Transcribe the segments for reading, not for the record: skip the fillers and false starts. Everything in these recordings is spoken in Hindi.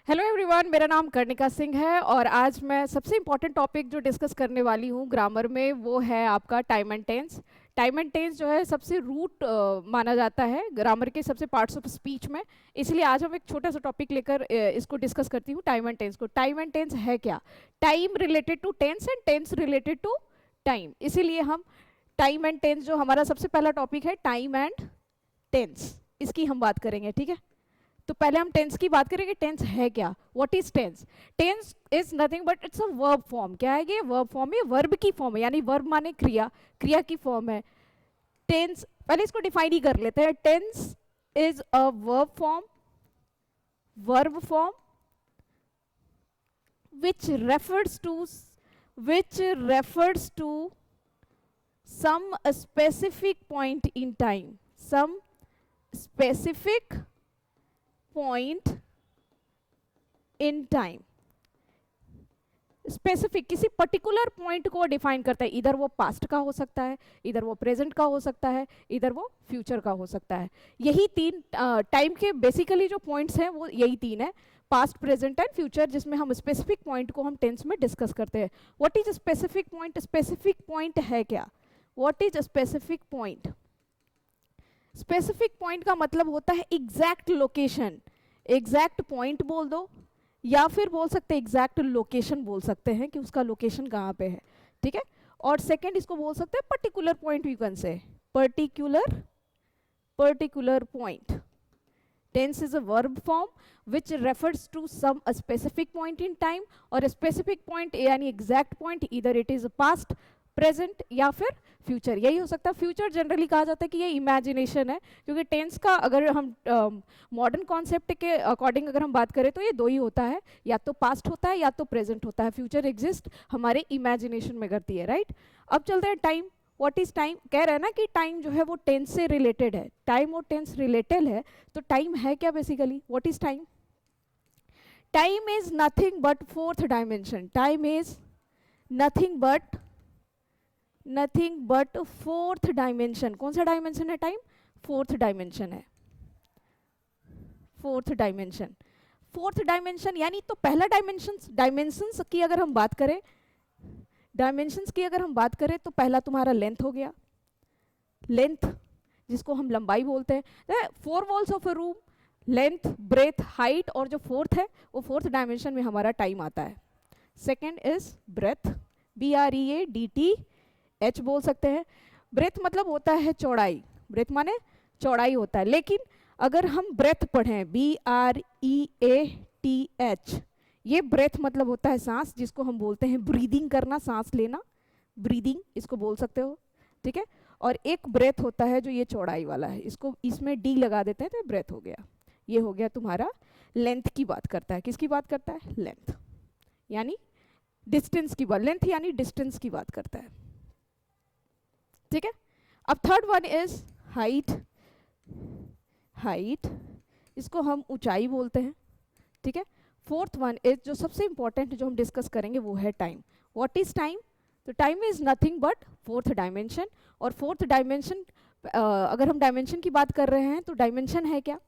हेलो एवरीवन, मेरा नाम कर्णिका सिंह है और आज मैं सबसे इम्पॉर्टेंट टॉपिक जो डिस्कस करने वाली हूँ ग्रामर में वो है आपका time and tense. Time and tense जो है सबसे रूट माना जाता है ग्रामर के सबसे पार्ट्स ऑफ स्पीच में। इसलिए आज हम एक छोटा सा टॉपिक लेकर इसको डिस्कस करती हूँ, टाइम एंड टेंस को। टाइम एंड टेंस है क्या? Time related to tense and tense related to time. इसीलिए हम टाइम एंड टेंस, जो हमारा सबसे पहला टॉपिक है टाइम एंड टेंस, इसकी हम बात करेंगे। ठीक है, तो पहले हम टेंस की बात करेंगे। टेंस है क्या? What is tense? Tense is nothing but it's a verb form. क्या है ये? वर्ब फॉर्म है, वर्ब की फॉर्म है, यानी वर्ब माने क्रिया, क्रिया की फॉर्म है टेंस। पहले इसको डिफाइन ही कर लेते हैं। Tense is a verb form, verb form which refers to which refers to some specific point in time, some specific point in time. Specific किसी पर्टिकुलर पॉइंट को डिफाइन करता है। इधर वो पास्ट का हो सकता है, इधर वो प्रेजेंट का हो सकता है, इधर वो फ्यूचर का हो सकता है। यही तीन टाइम के बेसिकली जो पॉइंट्स हैं वो यही तीन है, पास्ट, प्रेजेंट एंड फ्यूचर, जिसमें हम स्पेसिफिक पॉइंट को हम टेंस में डिस्कस करते हैं। What is specific point? Specific point है क्या? What is specific point? Specific point का मतलब होता है एग्जैक्ट लोकेशन। एग्जैक्ट पॉइंट बोल दो या फिर बोल सकते हैं एग्जैक्ट लोकेशन बोल सकते हैं कि उसका लोकेशन कहाँ पे है। ठीक है, और सेकंड इसको बोल सकते हैं particular point, you can say particular point. Tense is a verb form which refers to some a specific point in time, और स्पेसिफिक पॉइंट यानी एग्जैक्ट पॉइंट, इधर इट इज पास्ट, प्रेजेंट या फिर फ्यूचर। यही हो सकता है। फ्यूचर जनरली कहा जाता है कि ये इमेजिनेशन है, क्योंकि टेंस का अगर हम मॉडर्न कॉन्सेप्ट के अकॉर्डिंग अगर हम बात करें तो ये दो ही होता है, या तो पास्ट होता है या तो प्रेजेंट होता है। फ्यूचर एग्जिस्ट हमारे इमेजिनेशन में करती है, राइट। अब चलते हैं टाइम। What is time? कह रहे हैं ना कि टाइम जो है वो टेंस से रिलेटेड है। टाइम और टेंस रिलेटेड है, तो टाइम है क्या basically? What is time? Time is nothing but fourth dimension. Time is nothing but fourth dimension. कौन सा डायमेंशन है टाइम? फोर्थ डायमेंशन है। फोर्थ डायमेंशन, फोर्थ डायमेंशन यानी तो पहला डायमेंशंस की अगर हम बात करें, तो पहला तुम्हारा लेंथ हो गया। लेंथ जिसको हम लंबाई बोलते हैं। Four walls of a room, length, breadth, height, और जो फोर्थ है वो फोर्थ डायमेंशन में हमारा टाइम आता है। सेकेंड इज ब्रेथ, BREATH बोल सकते हैं। ब्रेथ मतलब होता है चौड़ाई, ब्रेथ माने चौड़ाई होता है। लेकिन अगर हम ब्रेथ पढ़ें, BREATH, ये ब्रेथ मतलब होता है सांस, जिसको हम बोलते हैं ब्रीदिंग करना, सांस लेना, ब्रीदिंग इसको बोल सकते हो। ठीक है, और एक ब्रेथ होता है जो ये चौड़ाई वाला है, इसको इसमें D लगा देते हैं तो ब्रेथ हो गया। ये हो गया तुम्हारा लेंथ की बात करता है। किसकी बात करता है? लेंथ यानी डिस्टेंस की बात, लेंथ यानी डिस्टेंस की बात करता है। ठीक है, अब third one is height. Height इसको हम ऊंचाई बोलते हैं। ठीक है, फोर्थ वन इज जो सबसे इंपॉर्टेंट जो हम डिस्कस करेंगे वो है टाइम। What is time? तो time is nothing but fourth dimension. और फोर्थ डायमेंशन, अगर हम डायमेंशन की बात कर रहे हैं तो डायमेंशन है क्या?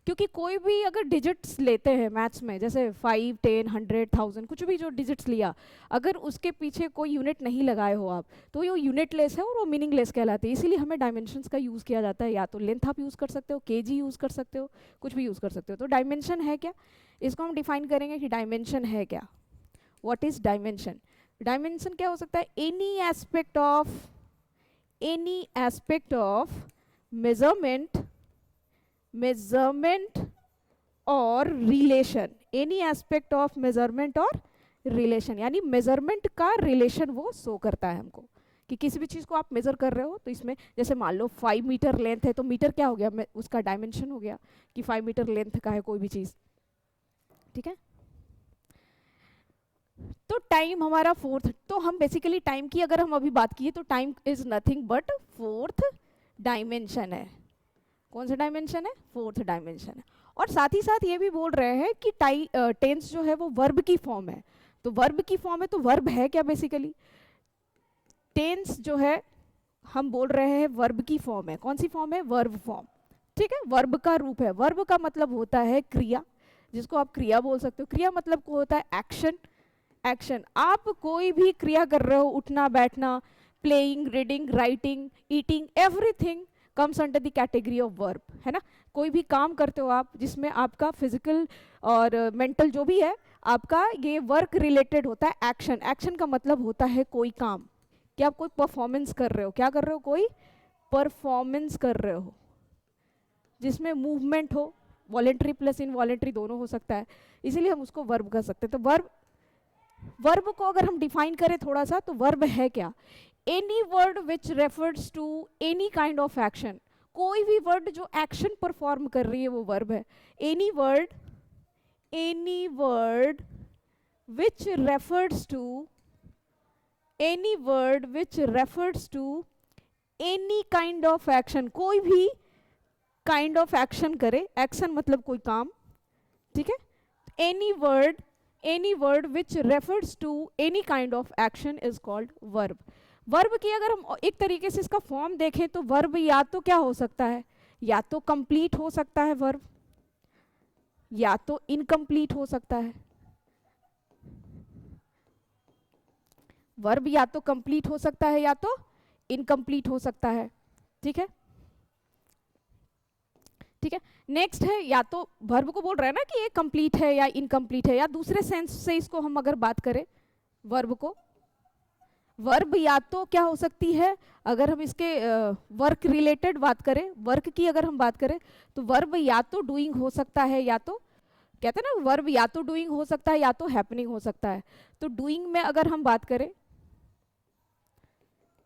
क्योंकि कोई भी अगर डिजिट्स लेते हैं मैथ्स में, जैसे 5, 10, 100, 1000, कुछ भी जो डिजिट्स लिया, अगर उसके पीछे कोई यूनिट नहीं लगाए हो आप, तो वो यूनिटलेस है और वो मीनिंगलेस कहलाते हैं। इसीलिए हमें डायमेंशंस का यूज़ किया जाता है। या तो लेंथ आप यूज़ कर सकते हो, केजी यूज़ कर सकते हो, कुछ भी यूज़ कर सकते हो। तो डायमेंशन है क्या, इसको हम डिफाइन करेंगे कि डायमेंशन है क्या। What is dimension? डायमेंशन क्या हो सकता है? एनी एस्पेक्ट ऑफ मेजरमेंट और relation. Any aspect of measurement और रिलेशन, यानी मेजरमेंट का रिलेशन वो शो करता है हमको, कि किसी भी चीज़ को आप मेजर कर रहे हो तो इसमें, जैसे मान लो 5 मीटर लेंथ है, तो मीटर क्या हो गया? उसका डायमेंशन हो गया कि 5 मीटर लेंथ का है कोई भी चीज़। ठीक है, तो टाइम हमारा फोर्थ। तो हम बेसिकली टाइम की अगर हम अभी बात किए तो time is nothing but fourth dimension है। कौन सा डायमेंशन है? फोर्थ डायमेंशन है। और साथ ही साथ ये भी बोल रहे हैं कि टेंस जो है वो वर्ब की फॉर्म है। तो वर्ब की फॉर्म है तो वर्ब है क्या बेसिकली? टेंस जो है हम बोल रहे हैं वर्ब की फॉर्म है। कौन सी फॉर्म है? Verb form. ठीक है, वर्ब का रूप है। वर्ब का मतलब होता है क्रिया, जिसको आप क्रिया बोल सकते हो। क्रिया मतलब को होता है एक्शन। एक्शन, आप कोई भी क्रिया कर रहे हो, उठना बैठना, playing, reading, writing, eating, everything comes under the category of verb, है ना। कोई भी काम करते हो आप जिसमें आपका फिजिकल और मेंटल जो भी है आपका ये वर्क रिलेटेड होता है। एक्शन, एक्शन का मतलब होता है कोई काम, कि आप कोई परफॉर्मेंस कर रहे हो। क्या कर रहे हो? कोई परफॉर्मेंस कर रहे हो जिसमें मूवमेंट हो, वॉलेंट्री प्लस इनवॉलेंट्री दोनों हो सकता है, इसीलिए हम उसको वर्ब कर सकते हैं। तो वर्ब, वर्ब को अगर हम डिफाइन करें थोड़ा सा, तो वर्ब है क्या? Any word which refers to any kind of action. कोई भी वर्ड जो एक्शन परफॉर्म कर रही है वो वर्ब है। Any word which refers to, any word which refers to any kind of action, कोई भी काइंड ऑफ एक्शन करे, एक्शन मतलब कोई काम, ठीक है। Any word which refers to any kind of action is called verb. Verb की अगर हम एक तरीके से इसका फॉर्म देखें तो वर्ब या तो क्या हो सकता है, या तो कंप्लीट हो सकता है वर्ब, या तो इनकम्प्लीट हो सकता है। वर्ब या तो कंप्लीट हो सकता है या तो इनकम्प्लीट हो सकता है, ठीक है। ठीक है, नेक्स्ट है, या तो वर्ब को बोल रहे हैं ना कि ये कंप्लीट है या इनकम्प्लीट है, या दूसरे सेंस से इसको हम अगर बात करें वर्ब को, वर्ब या तो क्या हो सकती है, अगर हम इसके वर्क रिलेटेड बात करें, वर्क की अगर हम बात करें तो वर्ब या तो डूइंग हो सकता है, या तो कहते हैं ना वर्ब या तो डूइंग हो सकता है या तो हैपनिंग हो सकता है। तो डूइंग में अगर हम बात करें,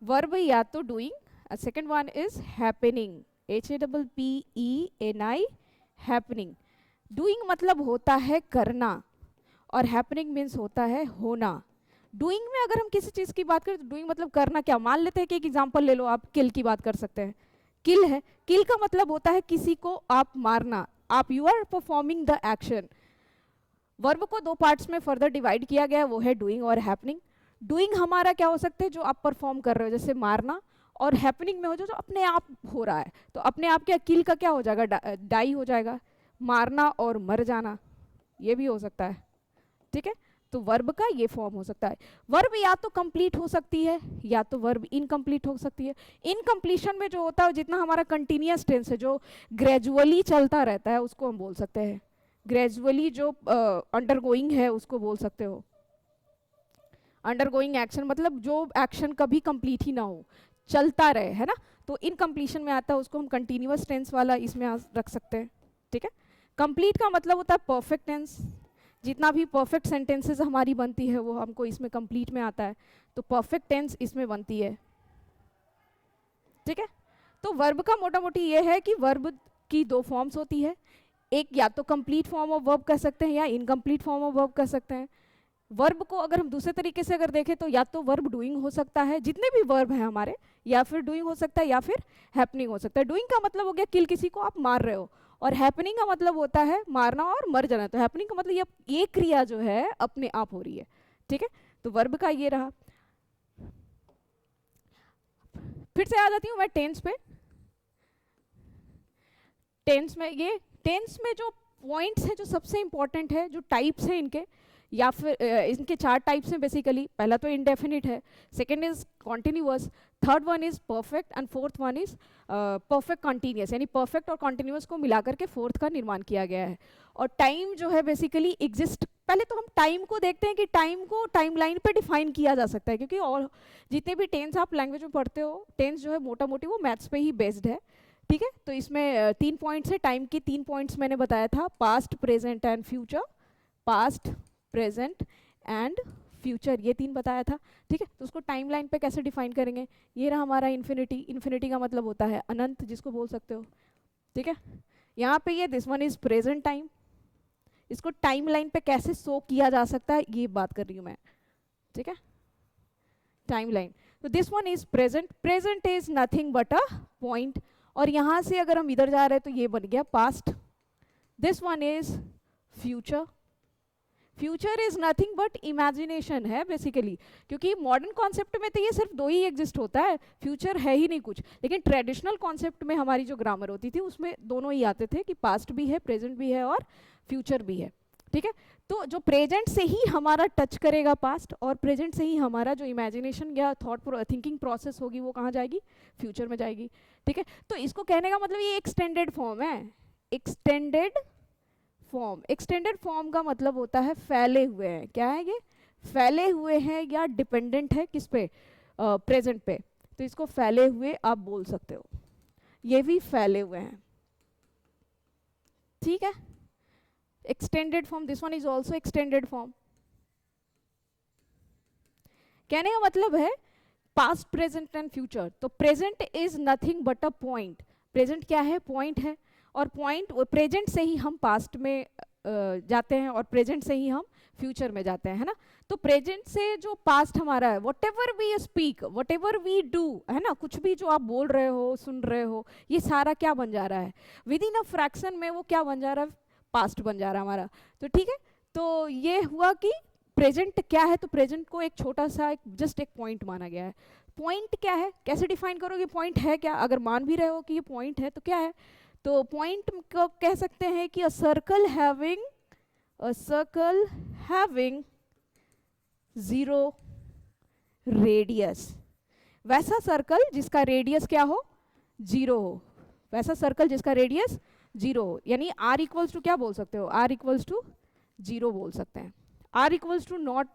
वर्ब या तो doing, second one is happening, HAPPENI, happening. Doing मतलब होता है करना और हैपनिंग मीन्स होता है होना। डूइंग में अगर हम किसी चीज़ की बात करें तो डूइंग मतलब करना। क्या, मान लेते हैं कि एक एग्जांपल ले लो, आप किल की बात कर सकते हैं। किल है, किल का मतलब होता है किसी को आप मारना, आप you are performing the action. Verb को दो पार्ट्स में फर्दर डिवाइड किया गया है, वो है डूइंग और हैपनिंग। डूइंग हमारा क्या हो सकता है, जो आप परफॉर्म कर रहे हो जैसे मारना, और हैपनिंग में हो जो अपने आप हो रहा है। तो अपने आप क्या, किल का क्या हो जाएगा, डाई हो जाएगा, मारना और मर जाना, ये भी हो सकता है, ठीक है। तो वर्ब का ये फॉर्म हो सकता है। वर्ब या तो कंप्लीट हो सकती है या तो वर्ब इनकम्प्लीट हो सकती है। इनकम्प्लीशन में जो होता है, जितना हमारा कंटिन्यूअस टेंस है जो ग्रेजुअली चलता रहता है उसको हम बोल सकते हैं। ग्रेजुअली जो अंडरगोइंग है उसको बोल सकते हो। अंडरगोइंग एक्शन मतलब जो एक्शन कभी कंप्लीट ही ना हो, चलता रहे, है ना। तो इनकम्प्लीशन में आता है, उसको हम कंटिन्यूअस टेंस वाला इसमें रख सकते हैं, ठीक है। कंप्लीट का मतलब होता है परफेक्ट टेंस। जितना भी परफेक्ट सेंटेंसेस हमारी बनती है वो हमको इसमें कंप्लीट में आता है, तो परफेक्ट टेंस इसमें बनती है, ठीक है। तो वर्ब का मोटा मोटी ये है कि वर्ब की दो फॉर्म्स होती है, एक या तो कंप्लीट फॉर्म ऑफ वर्ब कह सकते हैं या इनकम्प्लीट फॉर्म ऑफ वर्ब कह सकते हैं। वर्ब को अगर हम दूसरे तरीके से अगर देखें तो या तो वर्ब डूइंग हो सकता है, जितने भी वर्ब हैं हमारे, या फिर डूइंग हो सकता है या फिर हैपनिंग हो सकता है। डूइंग का मतलब हो गया किल, किसी को आप मार रहे हो, और हैपनिंग का मतलब होता है मारना और मर जाना। तो हैपनिंग का मतलब ये क्रिया जो है अपने आप हो रही है, ठीक है। तो वर्ब का ये रहा। फिर से आ जाती हूँ मैं टेंस पे। टेंस में ये, टेंस में जो पॉइंट्स हैं जो सबसे इंपॉर्टेंट है, जो टाइप्स हैं इनके, या फिर इनके चार टाइप्स हैं बेसिकली। पहला तो इंडेफिनिट है, second is continuous, third one is perfect, and fourth one is perfect continuous. यानी परफेक्ट और कॉन्टिन्यूअस को मिलाकर के फोर्थ का निर्माण किया गया है। और टाइम जो है बेसिकली एग्जिस्ट, पहले तो हम टाइम को देखते हैं कि टाइम को टाइम लाइन पर डिफाइन किया जा सकता है, क्योंकि और जितने भी टेंस आप लैंग्वेज में पढ़ते हो, टेंस जो है मोटा मोटी वो मैथ्स पे ही बेस्ड है, ठीक है। तो इसमें 3 पॉइंट्स है, टाइम की 3 पॉइंट्स मैंने बताया था, past, present and future. Past, present and future, ये 3 बताया था, ठीक है। तो उसको टाइम लाइन पे कैसे डिफाइन करेंगे, ये रहा हमारा इन्फिनिटी। इन्फिनिटी का मतलब होता है अनंत, जिसको बोल सकते हो, ठीक है। यहाँ पे ये this one is present time, इसको टाइम लाइन पे कैसे शो किया जा सकता है ये बात कर रही हूँ मैं, ठीक है। टाइम लाइन, तो this one is present. Present is nothing but a point, और यहाँ से अगर हम इधर जा रहे हैं तो ये बन गया past. This one is future. Future is nothing but imagination है बेसिकली, क्योंकि मॉडर्न कॉन्सेप्ट में तो ये सिर्फ 2 ही एग्जिस्ट होता है, फ्यूचर है ही नहीं कुछ। लेकिन ट्रेडिशनल कॉन्सेप्ट में हमारी जो ग्रामर होती थी उसमें दोनों ही आते थे, कि पास्ट भी है, प्रेजेंट भी है और फ्यूचर भी है, ठीक है। तो जो प्रेजेंट से ही हमारा टच करेगा पास्ट, और प्रेजेंट से ही हमारा जो इमेजिनेशन या थॉट थिंकिंग प्रोसेस होगी वो कहाँ जाएगी, फ्यूचर में जाएगी, ठीक है। तो इसको कहने का मतलब ये एक्सटेंडेड फॉर्म है, एक्सटेंडेड फॉर्म। एक्सटेंडेड फॉर्म का मतलब होता है फैले हुए हैं, क्या है ये, फैले हुए हैं या डिपेंडेंट है किस पे, प्रेजेंट पे, तो इसको फैले हुए आप बोल सकते हो, ये भी फैले हुए हैं, ठीक है। Extended form, this one is also extended form. कहने का मतलब है पास्ट प्रेजेंट एंड फ्यूचर। तो present is nothing but a point, present क्या है, पॉइंट है, और पॉइंट प्रेजेंट से ही हम पास्ट में जाते हैं, और प्रेजेंट से ही हम फ्यूचर में जाते हैं, है ना। तो प्रेजेंट से जो पास्ट हमारा है, whatever we speak, whatever we do, है ना, कुछ भी जो आप बोल रहे हो, सुन रहे हो, ये सारा क्या बन जा रहा है, विद इन अ फ्रैक्शन में वो क्या बन जा रहा है, पास्ट बन जा रहा है हमारा। तो ठीक है, तो ये हुआ कि प्रेजेंट क्या है, तो प्रेजेंट को एक छोटा सा जस्ट एक पॉइंट माना गया है। पॉइंट क्या है, कैसे डिफाइन करोगे पॉइंट है क्या, अगर मान भी रहे हो कि ये पॉइंट है तो क्या है, तो पॉइंट को कह सकते हैं कि a circle having zero radius, वैसा सर्कल जिसका रेडियस क्या हो, जीरो हो, वैसा सर्कल जिसका रेडियस जीरो हो, यानी आर इक्वल्स टू क्या बोल सकते हो, आर इक्वल्स टू जीरो बोल सकते हैं, आर इक्वल्स टू नॉट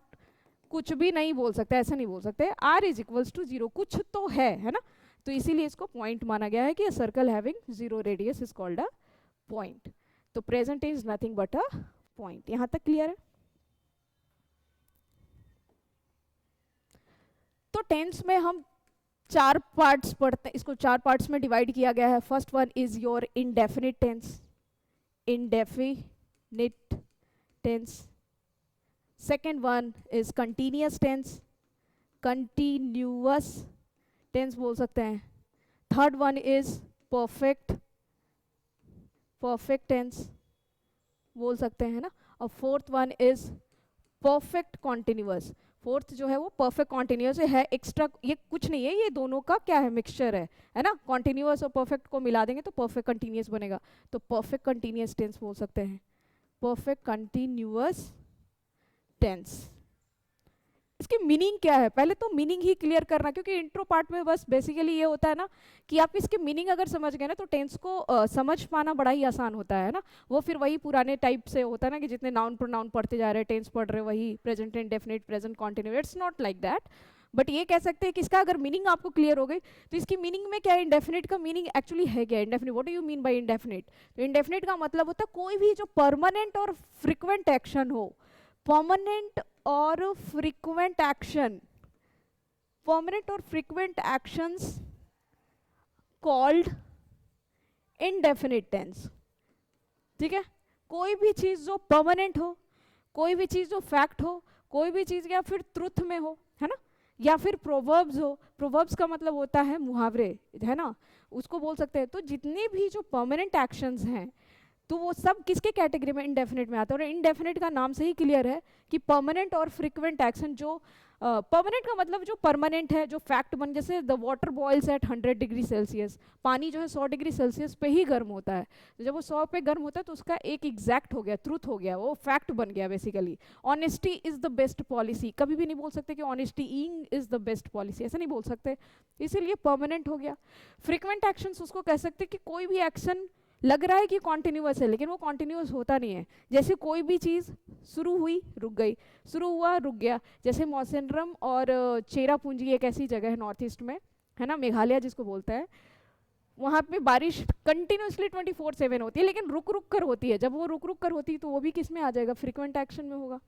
कुछ भी नहीं बोल सकते, ऐसा नहीं बोल सकते, R is equals to zero, कुछ तो है ना। तो इसीलिए इसको पॉइंट माना गया है कि circle having zero radius is called a point. तो present is nothing but a point. यहां तक क्लियर है। तो टेंस में हम चार पार्ट्स पढ़ते हैं, इसको चार पार्ट्स में डिवाइड किया गया है। First one is your indefinite tense, indefinite tense. Second one is continuous tense, continuous tense बोल सकते हैं। Third one is perfect, perfect tense बोल सकते हैं ना। और fourth one is perfect continuous, fourth जो है वो परफेक्ट कॉन्टिन्यूअस है, एक्स्ट्रा ये कुछ नहीं है, ये दोनों का क्या है, मिक्सचर है ना। कॉन्टिन्यूअस और परफेक्ट को मिला देंगे तो परफेक्ट कंटिन्यूअस बनेगा, तो परफेक्ट कंटिन्यूअस टेंस बोल सकते हैं, परफेक्ट कंटिन्यूअस टेंस। इसकी मीनिंग क्या है, पहले तो मीनिंग ही क्लियर करना, क्योंकि इंट्रो पार्ट में बस बेसिकली ये होता है ना कि आप इसकी मीनिंग अगर समझ गए ना तो टेंस को समझ पाना बड़ा ही आसान होता है ना। वो फिर वही पुराने टाइप से होता है ना कि जितने नाउन प्रोनाउन पढ़ते जा रहे हैं, टेंस पढ़ रहे हैं, वही present indefinite, present continuous, it's not like that. But ये कह सकते हैं कि इसका अगर मीनिंग आपको क्लियर हो गई तो इसकी मीनिंग में क्या है, इंडेफिनिट का मीनिंग एक्चुअली है क्या, indefinite, what do you mean by indefinite. तो इंडेफिनिट का मतलब होता है कोई भी जो परमानेंट और फ्रिक्वेंट एक्शन हो, परमानेंट और फ्रिक्वेंट एक्शन, परमानेंट और frequent actions called indefinite tense, ठीक है। कोई भी चीज जो परमानेंट हो, कोई भी चीज जो फैक्ट हो, कोई भी चीज या फिर ट्रुथ में हो, है ना, या फिर प्रोवर्ब्स हो, प्रोवर्ब्स का मतलब होता है मुहावरे, है ना, उसको बोल सकते हैं। तो जितने भी जो परमानेंट एक्शंस हैं तो वो सब किसके कैटेगरी में, इंडेफिनिट में आता है। और इंडेफिनिट का नाम से ही क्लियर है कि परमानेंट और फ्रीक्वेंट एक्शन, जो परमानेंट का मतलब जो परमानेंट है, जो फैक्ट बन, जैसे the water boils at 100 degree Celsius, पानी जो है 100 डिग्री सेल्सियस पे ही गर्म होता है, तो जब वो 100 पे गर्म होता है तो उसका एक एग्जैक्ट हो गया, ट्रूथ हो गया, वो फैक्ट बन गया basically. Honesty is the best policy, कभी भी नहीं बोल सकते कि honesty is the best policy, ऐसा नहीं बोल सकते, इसीलिए परमानेंट हो गया। फ्रीक्वेंट एक्शंस उसको कह सकते कि कोई भी एक्शन लग रहा है कि कॉन्टिन्यूअस है लेकिन वो कॉन्टिन्यूअस होता नहीं है, जैसे कोई भी चीज़ शुरू हुई रुक गई, शुरू हुआ रुक गया, जैसे मौसेनरम और चेरापूंजी एक ऐसी जगह है नॉर्थ ईस्ट में, है ना, मेघालय जिसको बोलता है, वहाँ पे बारिश कंटिन्यूसली 24/7 होती है, लेकिन रुक रुक कर होती है। जब वो रुक रुक कर होती है तो वो भी किस में आ जाएगा, फ्रीक्वेंट एक्शन में होगा,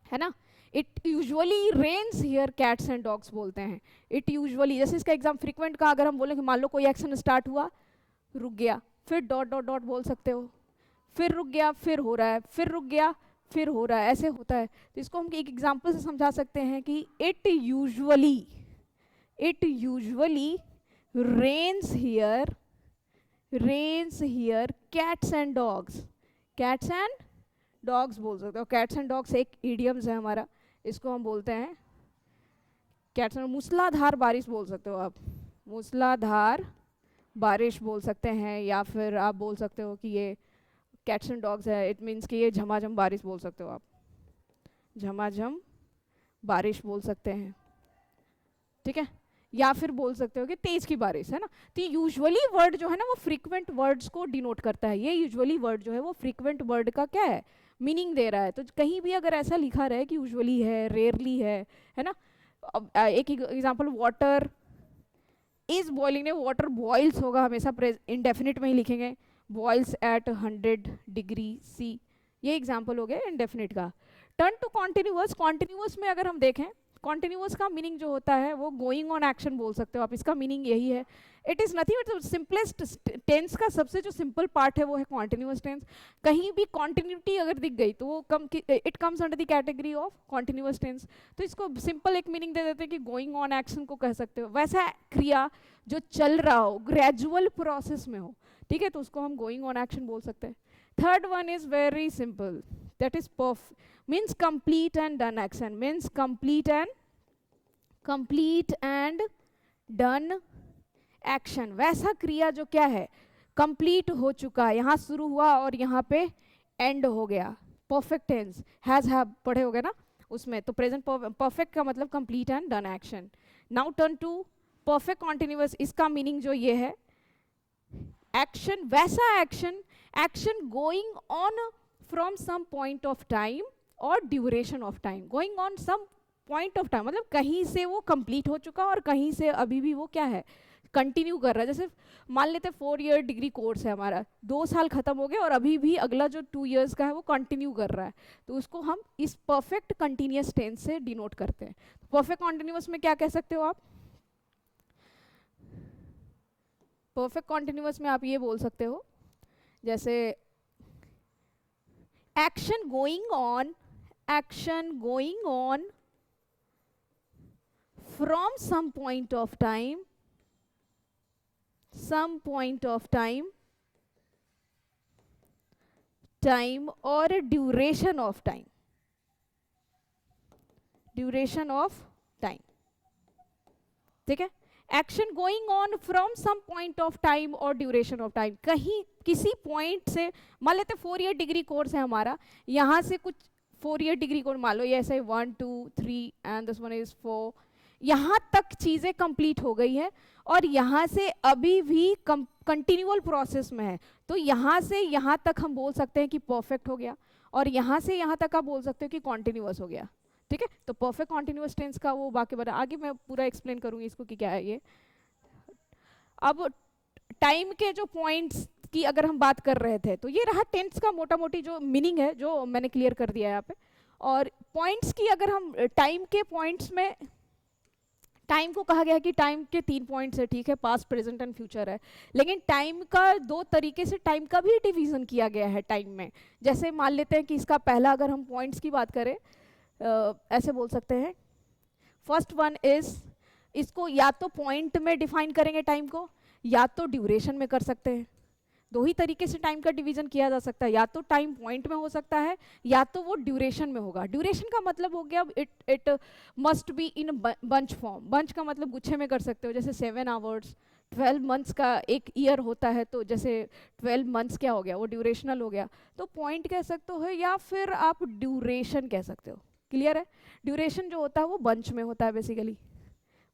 है ना। It usually rains here cats and dogs बोलते हैं, इट यूजुअली, जैसे इसका एग्जाम फ्रीक्वेंट का अगर हम बोलें कि मान लो कोई एक्शन स्टार्ट हुआ, रुक गया, फिर डॉट डॉट डॉट बोल सकते हो, फिर रुक गया, फिर हो रहा है, फिर रुक गया, फिर हो रहा है, ऐसे होता है। तो इसको हम एक एग्जांपल से समझा सकते हैं कि it usually rains here cats and dogs, cats and dogs बोल सकते हो। कैट्स एंड डॉग्स एक इडियम्स है हमारा, इसको हम बोलते हैं कैट्स एंड, मूसलाधार बारिश बोल सकते हो आप, मूसलाधार बारिश बोल सकते हैं, या फिर आप बोल सकते हो कि ये कैट्स एंड डॉग्स है, इट मीन्स कि ये झमाझम बारिश बोल सकते हो आप, झमाझम बारिश बोल सकते हैं, ठीक है। या फिर बोल सकते हो कि तेज की बारिश, है ना। तो यूजुअली वर्ड जो है ना वो फ्रीक्वेंट वर्ड्स को डिनोट करता है। ये यूजुअली वर्ड जो है वो फ्रीक्वेंट वर्ड का क्या है, मीनिंग दे रहा है। तो कहीं भी अगर ऐसा लिखा रहे कि यूजुअली है, रेयरली है ना। अब एक एग्जांपल, वाटर इज बॉइलिंग, ने वाटर बॉइल्स होगा हमेशा इंडेफिनिट में ही लिखेंगे, बॉइल्स एट 100 डिग्री सी। ये एग्जांपल हो गया इंडेफिनिट का। टर्न टू कॉन्टिन्यूअस, कॉन्टिन्यूअस में अगर हम देखें, कॉन्टिन्यूअस का मीनिंग जो होता है वो गोइंग ऑन एक्शन बोल सकते हो आप, इसका मीनिंग यही है। It is nothing but simplest tense का सबसे जो सिंपल पार्ट है वो है कॉन्टिन्यूअस टेंस। कहीं भी कॉन्टिन्यूटी अगर दिख गई तो वो it comes under the category of continuous tense. तो इसको सिंपल एक मीनिंग दे देते हैं कि गोइंग ऑन एक्शन को कह सकते हो। वैसा क्रिया जो चल रहा हो, ग्रेजुअल प्रोसेस में हो, ठीक है, तो उसको हम गोइंग ऑन एक्शन बोल सकते हैं। Third one is very simple, that is means complete and done action, means complete and done action. वैसा क्रिया जो क्या है, कंप्लीट हो चुका है, यहाँ शुरू हुआ और यहाँ पे एंड हो गया। परफेक्ट टेंस हैज हैव पढ़े होगे ना उसमें, तो प्रेजेंट परफेक्ट का मतलब complete and done action. Now turn to perfect continuous, इसका मीनिंग जो ये है, एक्शन, वैसा action, action going on from some point of time और duration of time. Going on some point of time मतलब कहीं से वो कंप्लीट हो चुका और कहीं से अभी भी वो क्या है, कंटिन्यू कर रहा है। जैसे मान लेते 4 ईयर डिग्री कोर्स है हमारा, 2 साल खत्म हो गए और अभी भी अगला जो 2 इयर्स का है वो कंटिन्यू कर रहा है, तो उसको हम इस परफेक्ट कंटिन्यूअस टेंस से डिनोट करते हैं। परफेक्ट कॉन्टिन्यूअस में क्या कह सकते हो आप, परफेक्ट कॉन्टिन्यूअस में आप ये बोल सकते हो जैसे action going on from some point of time or a duration of time, ठीक है। Action going on from some point of time और ड्यूरेशन ऑफ टाइम, कहीं किसी पॉइंट से, मान लेते 4 ईयर डिग्री कोर्स है हमारा, यहाँ से कुछ 4 ईयर डिग्री कोर्स मान लो, ये ऐसे 1 2 3 एंड दिस वन इज 4, यहाँ तक चीज़ें कंप्लीट हो गई है और यहाँ से अभी भी कंटिन्यूअल प्रोसेस में है, तो यहाँ से यहाँ तक हम बोल सकते हैं कि परफेक्ट हो गया, और यहाँ से यहाँ तक आप बोल सकते हो कि कॉन्टिन्यूअस हो गया, ठीक है। तो परफेक्ट कॉन्टिन्यूअस टेंस का वो बाकी बता, आगे मैं पूरा एक्सप्लेन करूँगी इसको कि क्या है ये। अब टाइम के जो पॉइंट्स की अगर हम बात कर रहे थे, तो ये रहा टेंस का मोटा मोटी जो मीनिंग है जो मैंने क्लियर कर दिया है यहाँ पे। और पॉइंट्स की अगर हम टाइम के पॉइंट्स में, टाइम को कहा गया है कि टाइम के 3 पॉइंट्स है, ठीक है, पास्ट प्रेजेंट एंड फ्यूचर है, लेकिन टाइम का 2 तरीके से टाइम का भी डिवीजन किया गया है टाइम में। जैसे मान लेते हैं कि इसका पहला अगर हम पॉइंट्स की बात करें, ऐसे बोल सकते हैं, फर्स्ट वन इज, इसको या तो पॉइंट में डिफाइन करेंगे टाइम को, या तो ड्यूरेशन में कर सकते हैं। 2 ही तरीके से टाइम का डिवीजन किया जा सकता है, या तो टाइम पॉइंट में हो सकता है या तो वो ड्यूरेशन में होगा। ड्यूरेशन का मतलब हो गया it must be in bunch form, bunch का मतलब गुच्छे में कर सकते हो, जैसे 7 आवर्स, 12 मंथ्स का एक ईयर होता है, तो जैसे 12 मंथ्स क्या हो गया, वो ड्यूरेशनल हो गया, तो पॉइंट कह सकते हो, या फिर आप ड्यूरेशन कह सकते हो। क्लियर है, ड्यूरेशन जो होता है वो बंच में होता है बेसिकली,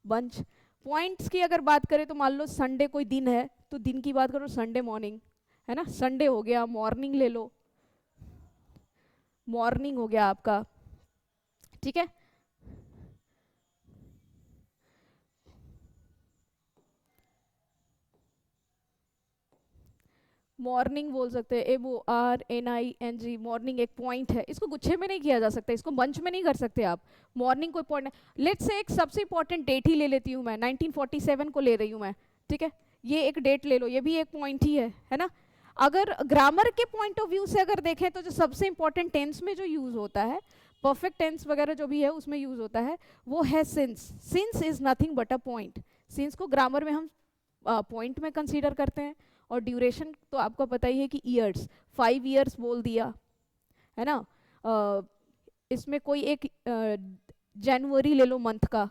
बंच। पॉइंट्स की अगर बात करें तो मान लो संडे कोई दिन है, तो दिन की बात करो संडे मॉर्निंग, है ना, संडे हो गया, मॉर्निंग ले लो, मॉर्निंग हो गया आपका, ठीक है। मॉर्निंग बोल सकते हैं, MORNING, मॉर्निंग एक पॉइंट है, इसको गुच्छे में नहीं किया जा सकता, इसको बंच में नहीं कर सकते आप। मॉर्निंग कोई पॉइंट है, लेट्स से एक सबसे इंपॉर्टेंट डेट ही ले लेती हूँ मैं, 1947 को ले रही हूँ मैं, ठीक है, ये एक डेट ले लो, ये भी एक पॉइंट ही है ना। अगर ग्रामर के पॉइंट ऑफ व्यू से अगर देखें तो जो सबसे इंपॉर्टेंट टेंस में जो यूज होता है, परफेक्ट टेंस वगैरह जो भी है उसमें यूज होता है, वो है since. Since is nothing but a point, since को ग्रामर में हम पॉइंट में कंसीडर करते हैं। और ड्यूरेशन तो आपको पता ही है कि ईयर्स, 5 ईयर्स बोल दिया, है ना। इसमें कोई एक जनवरी ले लो मंथ का,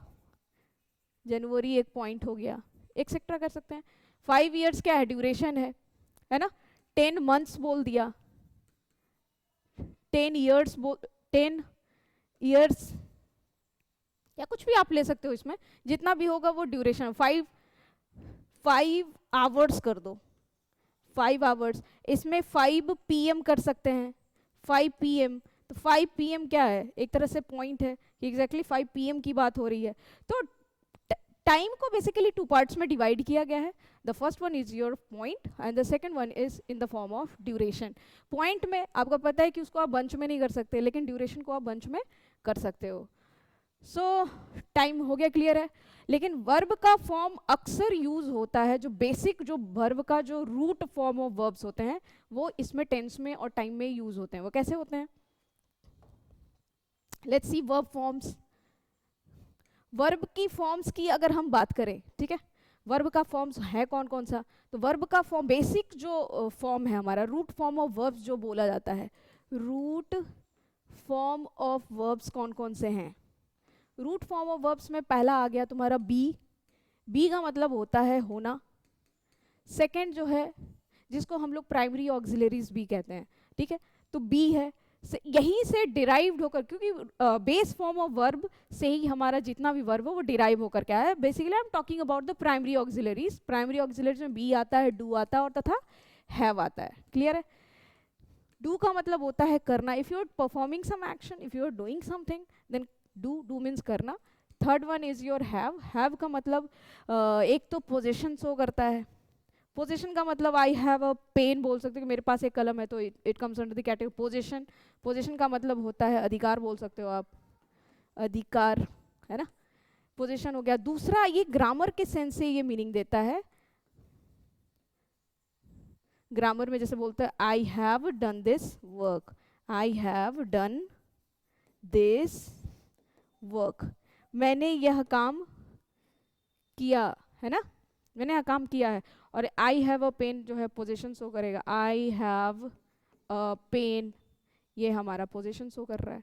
जनवरी एक पॉइंट हो गया, एक्सेट्रा कर सकते हैं। 5 ईयर्स क्या है, ड्यूरेशन है ना। 10 मंथ्स बोल दिया, 10 years 10 years या कुछ भी आप ले सकते हो इसमें, जितना भी होगा वो ड्यूरेशन 5 hours कर दो, 5 hours। इसमें 5 PM कर सकते हैं, 5 PM। तो 5 PM क्या है, एक तरह से पॉइंट है कि एग्जैक्टली 5 PM की बात हो रही है। तो टाइम को बेसिकली 2 पार्ट्स में डिवाइड किया गया है। The first one is your point and the second one is in the form of duration. Point में आपको पता है कि उसको आप बंच में नहीं कर सकते, लेकिन ड्यूरेशन को आप बंच में कर सकते हो। सो टाइम हो गया, क्लियर है। लेकिन वर्ब का फॉर्म अक्सर यूज होता है, जो बेसिक जो वर्ब का जो रूट फॉर्म ऑफ वर्ब्स होते हैं वो इसमें टेंस में और टाइम में यूज होते हैं। वो कैसे होते हैं, let's see verb forms. Verb की फॉर्म्स की अगर हम बात करें, ठीक है, वर्ब का फॉर्म्स है कौन कौन सा। तो वर्ब का फॉर्म बेसिक जो फॉर्म है हमारा, रूट फॉर्म ऑफ वर्ब्स जो बोला जाता है, रूट फॉर्म ऑफ वर्ब्स कौन कौन से हैं। रूट फॉर्म ऑफ वर्ब्स में पहला आ गया तुम्हारा बी। बी का मतलब होता है होना। सेकंड जो है जिसको हम लोग प्राइमरी ऑक्सिलरीज भी कहते हैं, ठीक है, तो बी है। यहीं से डिराइव्ड होकर, क्योंकि बेस फॉर्म ऑफ वर्ब से ही हमारा जितना भी वर्ब हो वो डिराइव होकर के आया है। Basically I am talking about the primary auxiliaries. Primary auxiliaries में बी आता है, डू आता है और तथा हैव आता है, क्लियर है। डू का मतलब होता है करना, if you are performing some action, if you are doing something then do means करना। Third one is your have. Have का मतलब एक तो पोजीशन शो करता है। पोजीशन का मतलब आई हैव अ पेन बोल सकते हो कि मेरे पास एक कलम है, तो it comes under the category position. Position का मतलब होता है अधिकार बोल सकते हो आप, अधिकार, है ना, पोजीशन हो गया। दूसरा ये ग्रामर के सेंस से ये मीनिंग देता है। ग्रामर में जैसे बोलते हैं I have done this work, I have done this work, मैंने यह काम किया, है ना, मैंने यह काम किया है। और आई हैव अ पेन जो है पोजीशन शो करेगा, आई हैव अ पेन, ये हमारा पोजीशन शो कर रहा है।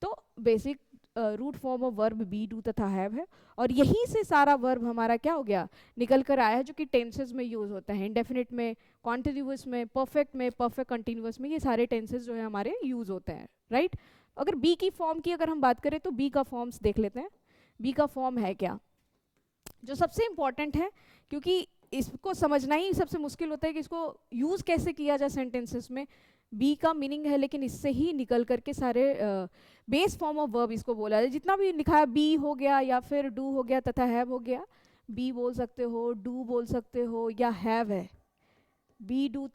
तो basic root form of verb be, do तथा हैव है। और यहीं से सारा वर्ब हमारा क्या हो गया, निकल कर आया है, जो कि टेंसेस में यूज होता है, इंडेफिनिट में, कॉन्टिन्यूअस में, परफेक्ट में, परफेक्ट कंटिन्यूअस में, ये सारे टेंसेस जो है हमारे यूज होते हैं, राइट। अगर बी की फॉर्म की अगर हम बात करें तो बी का फॉर्म्स देख लेते हैं। बी का फॉर्म है क्या, जो सबसे इंपॉर्टेंट है, क्योंकि इसको समझना ही सबसे मुश्किल होता है कि इसको यूज कैसे किया जाए सेंटेंसेस में। बी का मीनिंग है, लेकिन इससे ही निकल करके सारे बेस फॉर्म ऑफ वर्ब इसको बोला जाए। जितना भी लिखा है, बी हो गया या फिर डू हो गया तथा हैव हो गया, बी बोल सकते हो, डू बोल सकते हो या हैव है। बी डू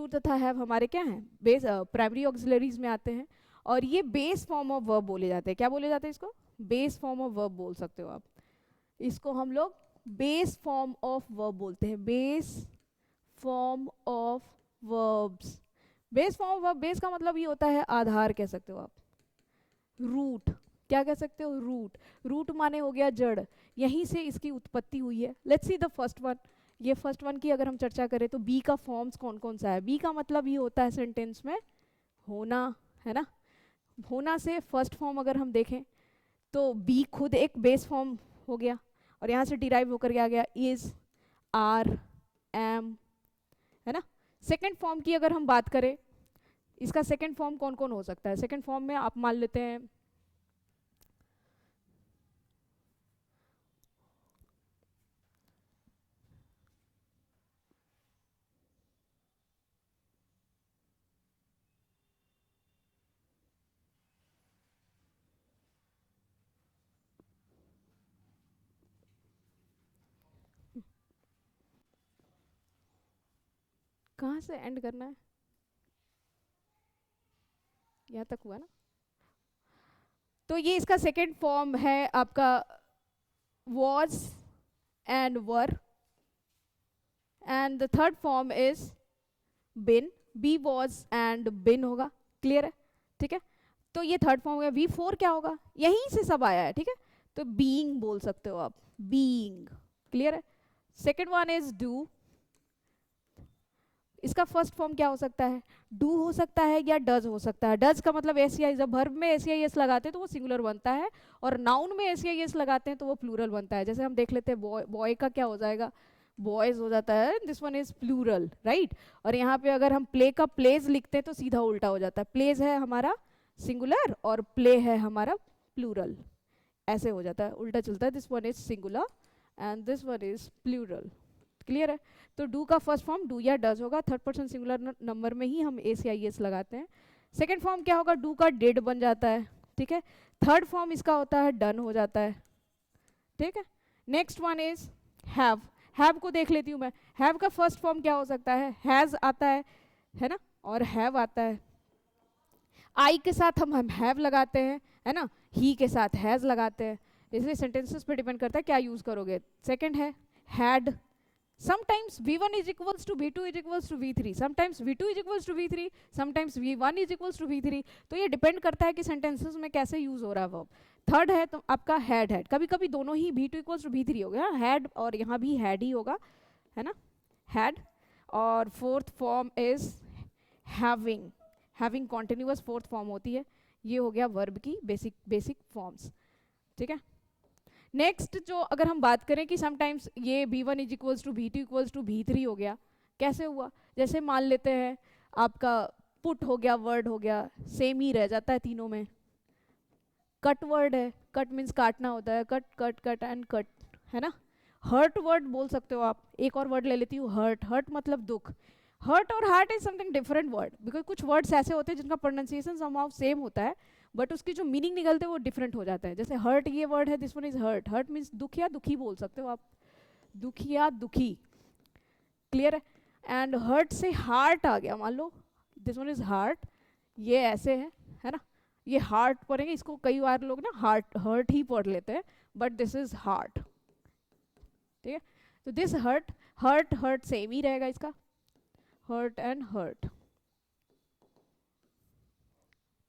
तथा हैव हमारे क्या हैं, बेस प्राइमरी ऑक्सिलरीज में आते हैं, और ये बेस फॉर्म ऑफ वर्ब बोले जाते हैं। क्या बोले जाते हैं इसको, बेस फॉर्म ऑफ वर्ब बोल सकते हो आप। इसको हम लोग बेस फॉर्म ऑफ वर्ब बोलते हैं, base form of verbs. Base form of verb, base का मतलब ये होता है आधार कह सकते हो आप, रूट, क्या कह सकते हो, रूट। रूट माने हो गया जड़, यहीं से इसकी उत्पत्ति हुई है। Let's see the first one. ये फर्स्ट वन की अगर हम चर्चा करें तो बी का फॉर्म्स कौन कौन सा है। बी का मतलब ये होता है सेंटेंस में होना, है ना। होना से फर्स्ट फॉर्म अगर हम देखें तो बी खुद एक बेस फॉर्म हो गया, और यहाँ से डिराइव होकर के आ गया इज, आर, एम, है ना। सेकंड फॉर्म की अगर हम बात करें, इसका सेकंड फॉर्म कौन कौन हो सकता है। सेकंड फॉर्म में आप मान लेते हैं कहाँ से एंड करना है, यहाँ तक हुआ ना। तो ये इसका सेकंड फॉर्म है आपका was and were, and the third form is been, be was and been होगा, क्लियर है, ठीक है। तो ये थर्ड फॉर्म हो गया। V4 क्या होगा, यहीं से सब आया है, ठीक है, तो being बोल सकते हो आप, being, क्लियर है। सेकंड वन इज डू, इसका फर्स्ट फॉर्म क्या हो सकता है, डू हो सकता है या डज हो सकता है। डज का मतलब एस, जब वर्ब में एस लगाते हैं तो वो सिंगुलर बनता है, और नाउन में एस लगाते हैं तो वो प्लूरल बनता है। जैसे हम देख लेते हैं बॉय, बॉय का क्या हो जाएगा, बॉयज हो जाता है, this one is plural, right. और यहाँ पे अगर हम प्ले का प्लेज लिखते हैं तो सीधा उल्टा हो जाता है, प्लेज है हमारा सिंगुलर और प्ले है हमारा प्लूरल, ऐसे हो जाता है, उल्टा चलता है, this one is singular and this one is plural. Clear है? तो डू का फर्स्ट फॉर्म डू या डज होगा, थर्ड पर्सन सिंगुलर नंबर में ही हम ए सी आई एस लगाते हैं। सेकेंड फॉर्म क्या होगा, डू का डिड बन जाता है, ठीक है। थर्ड फॉर्म इसका होता है डन हो जाता है, ठीक है। Next one is have. Have को देख लेती हूँ मैं, हैव का फर्स्ट फॉर्म क्या हो सकता है, हैज आता है ना, और हैव आता है। आई के साथ हम हैव लगाते हैं, है ना, ही के साथ हैज लगाते हैं, इसलिए सेंटेंसेस पे डिपेंड करता है क्या यूज करोगे। सेकंड है had, sometimes v1 is equals to v2 is equals to v3, sometimes v2 is equals to v3, sometimes v1 is equals to v3, तो ये डिपेंड करता है कि सेंटेंसेस में कैसे यूज हो रहा है वर्ब। थर्ड है तो आपका हैड, कभी कभी दोनों ही v2 इक्वल्स टू v3 हो गया, हैड और यहाँ भी हैड ही होगा, है ना, हैड। और fourth form is having, having continuous fourth form होती है, ये हो गया वर्ब की बेसिक फॉर्म्स, ठीक है। नेक्स्ट जो अगर हम बात करें कि समटाइम्स ये v1 is equals to v2 equals to v3 हो गया, कैसे हुआ, जैसे मान लेते हैं आपका पुट हो गया, वर्ड हो गया, सेम ही रह जाता है तीनों में। कट वर्ड है, कट मीन्स काटना होता है, cut cut cut and cut, है ना। हर्ट वर्ड बोल सकते हो आप, एक और वर्ड ले लेती हूँ हर्ट, हर्ट मतलब दुख। हर्ट और heart is something different word, because कुछ वर्ड्स ऐसे होते हैं जिनका प्रोनाउंसिएशन समहाउ सेम होता है बट उसकी जो मीनिंग निकलते हैं वो डिफरेंट हो जाता है। जैसे हर्ट ये वर्ड है, this one is hurt, hurt means दुख या दुखी बोल सकते हो आप, दुख या दुखी, क्लियर है। एंड हर्ट से हार्ट आ गया, मान लो दिस वन इज हार्ट, ये ऐसे है ना, ये हार्ट पढ़ेंगे, इसको कई बार लोग ना हार्ट हर्ट ही पढ़ लेते हैं, बट दिस इज हार्ट, ठीक है। तो this hurt, hurt hurt same ही रहेगा इसका, हर्ट एंड हर्ट,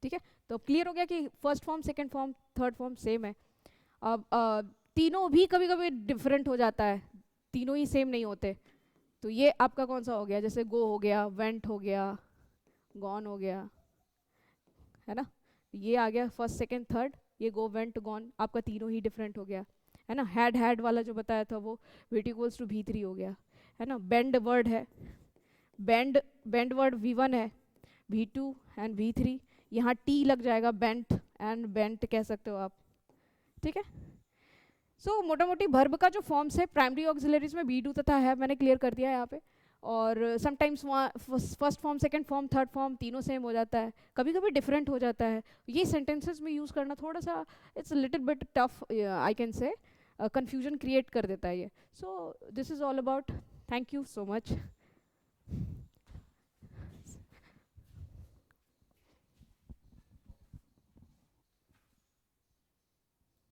ठीक है। तो क्लियर हो गया कि first form second form third form same है। अब तीनों भी कभी कभी डिफरेंट हो जाता है, तीनों ही सेम नहीं होते। तो ये आपका कौन सा हो गया, जैसे गो हो गया, वेंट हो गया, गॉन हो गया, है ना, ये आ गया फर्स्ट सेकंड थर्ड, ये गो वेंट गॉन आपका तीनों ही डिफरेंट हो गया, है ना। हैड वाला जो बताया था वो v2 इक्वल्स टू v3 हो गया, है ना। बेंड वर्ड है, बेंड वर्ड v1 है, v2 एंड v3, यहाँ टी लग जाएगा, बेंट एंड बेंट कह सकते हो आप, ठीक है। सो मोटा मोटी वर्ब का जो फॉर्म्स है प्राइमरी ऑक्सिलरीज में बी डू तथा है, मैंने क्लियर कर दिया है यहाँ पे। और sometimes first form second form third form तीनों सेम हो जाता है, कभी कभी डिफरेंट हो जाता है, ये सेंटेंसेस में यूज़ करना थोड़ा सा it's little bit tough, I can say confusion create कर देता है ये। So this is all about, thank you so much.